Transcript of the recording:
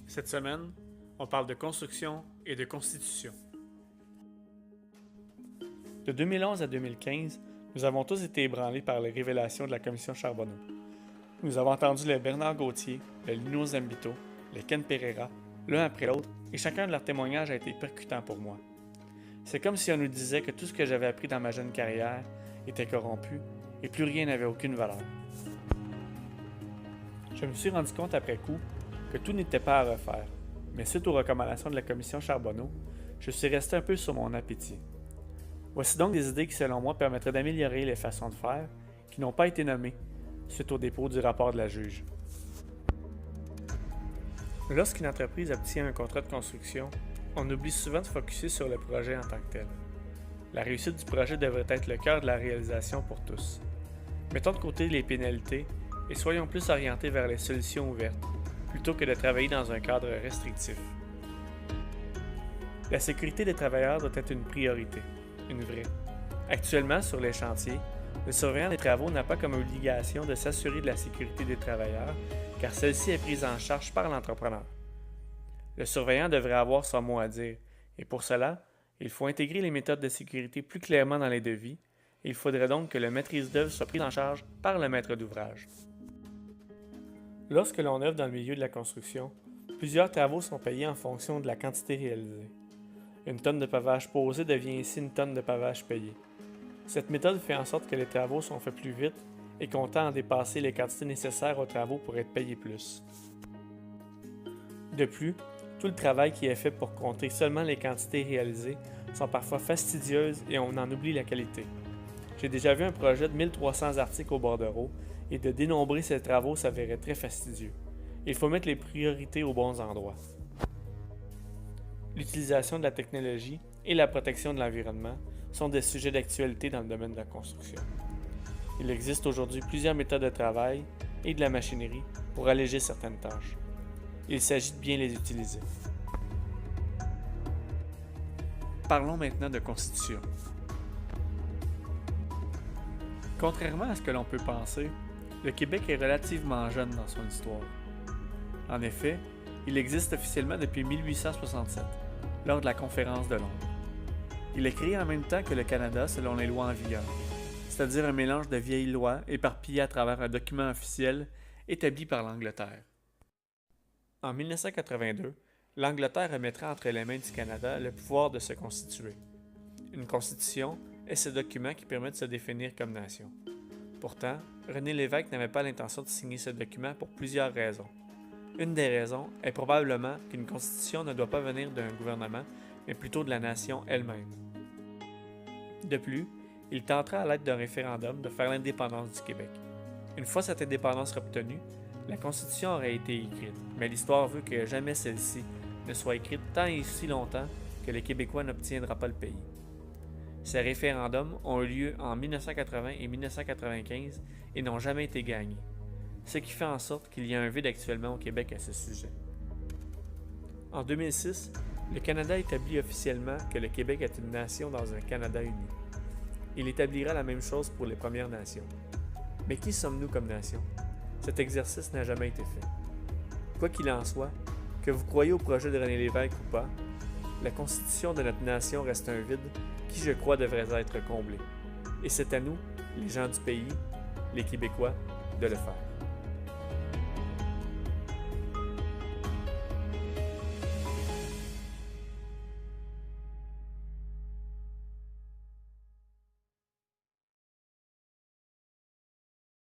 Cette semaine, on parle de construction et de constitution. De 2011 à 2015, nous avons tous été ébranlés par les révélations de la commission Charbonneau. Nous avons entendu les Bernard Gauthier, les Lino Zambito, les Ken Pereira, l'un après l'autre, et chacun de leurs témoignages a été percutant pour moi. C'est comme si on nous disait que tout ce que j'avais appris dans ma jeune carrière était corrompu et plus rien n'avait aucune valeur. Je me suis rendu compte après coup que tout n'était pas à refaire, mais suite aux recommandations de la commission Charbonneau, je suis resté un peu sur mon appétit. Voici donc des idées qui, selon moi, permettraient d'améliorer les façons de faire qui n'ont pas été nommées suite au dépôt du rapport de la juge. Lorsqu'une entreprise obtient un contrat de construction, on oublie souvent de focusser sur le projet en tant que tel. La réussite du projet devrait être le cœur de la réalisation pour tous. Mettons de côté les pénalités et soyons plus orientés vers les solutions ouvertes, plutôt que de travailler dans un cadre restrictif. La sécurité des travailleurs doit être une priorité, une vraie. Actuellement, sur les chantiers, le surveillant des travaux n'a pas comme obligation de s'assurer de la sécurité des travailleurs, car celle-ci est prise en charge par l'entrepreneur. Le surveillant devrait avoir son mot à dire, et pour cela, il faut intégrer les méthodes de sécurité plus clairement dans les devis, et il faudrait donc que le maîtrise d'œuvre soit pris en charge par le maître d'ouvrage. Lorsque l'on œuvre dans le milieu de la construction, plusieurs travaux sont payés en fonction de la quantité réalisée. Une tonne de pavage posé devient ainsi une tonne de pavage payé. Cette méthode fait en sorte que les travaux sont faits plus vite et qu'on tend à dépasser les quantités nécessaires aux travaux pour être payé plus. De plus, tout le travail qui est fait pour compter seulement les quantités réalisées sont parfois fastidieuses et on en oublie la qualité. J'ai déjà vu un projet de 1300 articles au bordereau et de dénombrer ces travaux s'avérait très fastidieux. Il faut mettre les priorités aux bons endroits. L'utilisation de la technologie et la protection de l'environnement sont des sujets d'actualité dans le domaine de la construction. Il existe aujourd'hui plusieurs méthodes de travail et de la machinerie pour alléger certaines tâches. Il s'agit de bien les utiliser. Parlons maintenant de constitution. Contrairement à ce que l'on peut penser, le Québec est relativement jeune dans son histoire. En effet, il existe officiellement depuis 1867, lors de la Conférence de Londres. Il est créé en même temps que le Canada selon les lois en vigueur, c'est-à-dire un mélange de vieilles lois éparpillées à travers un document officiel établi par l'Angleterre. En 1982, l'Angleterre remettra entre les mains du Canada le pouvoir de se constituer. Une constitution est ce document qui permet de se définir comme nation. Pourtant, René Lévesque n'avait pas l'intention de signer ce document pour plusieurs raisons. Une des raisons est probablement qu'une constitution ne doit pas venir d'un gouvernement, mais plutôt de la nation elle-même. De plus, il tentera à l'aide d'un référendum de faire l'indépendance du Québec. Une fois cette indépendance obtenue, la Constitution aurait été écrite, mais l'histoire veut que jamais celle-ci ne soit écrite tant et si longtemps que les Québécois n'obtiendront pas le pays. Ces référendums ont eu lieu en 1980 et 1995 et n'ont jamais été gagnés, ce qui fait en sorte qu'il y a un vide actuellement au Québec à ce sujet. En 2006, le Canada établit officiellement que le Québec est une nation dans un Canada uni. Il établira la même chose pour les Premières Nations. Mais qui sommes-nous comme nation? Cet exercice n'a jamais été fait. Quoi qu'il en soit, que vous croyez au projet de René Lévesque ou pas, la constitution de notre nation reste un vide qui, je crois, devrait être comblé. Et c'est à nous, les gens du pays, les Québécois, de le faire.